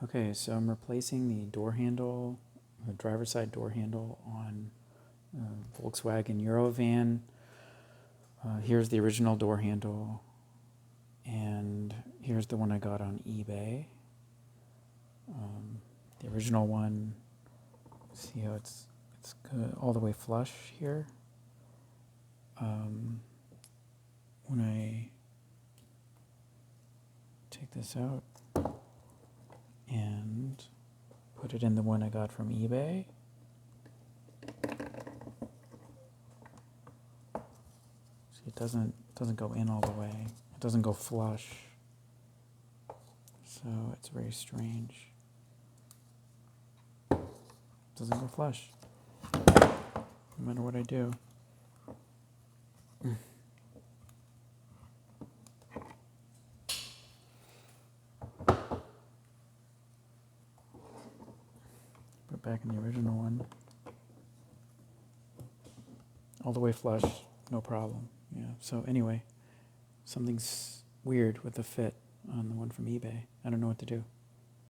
Okay, so I'm replacing the door handle, the driver's side door handle on Volkswagen Eurovan. Here's the original door handle, and here's the one I got on eBay. The original one, see how it's good, all the way flush here. When I take this out and put it in the one I got from eBay, see, it doesn't go in all the way. It doesn't go flush. So it's very strange. It doesn't go flush, no matter what I do. Put back in the original one. All the way flush, no problem. Yeah. So anyway, something's weird with the fit on the one from eBay. I don't know what to do.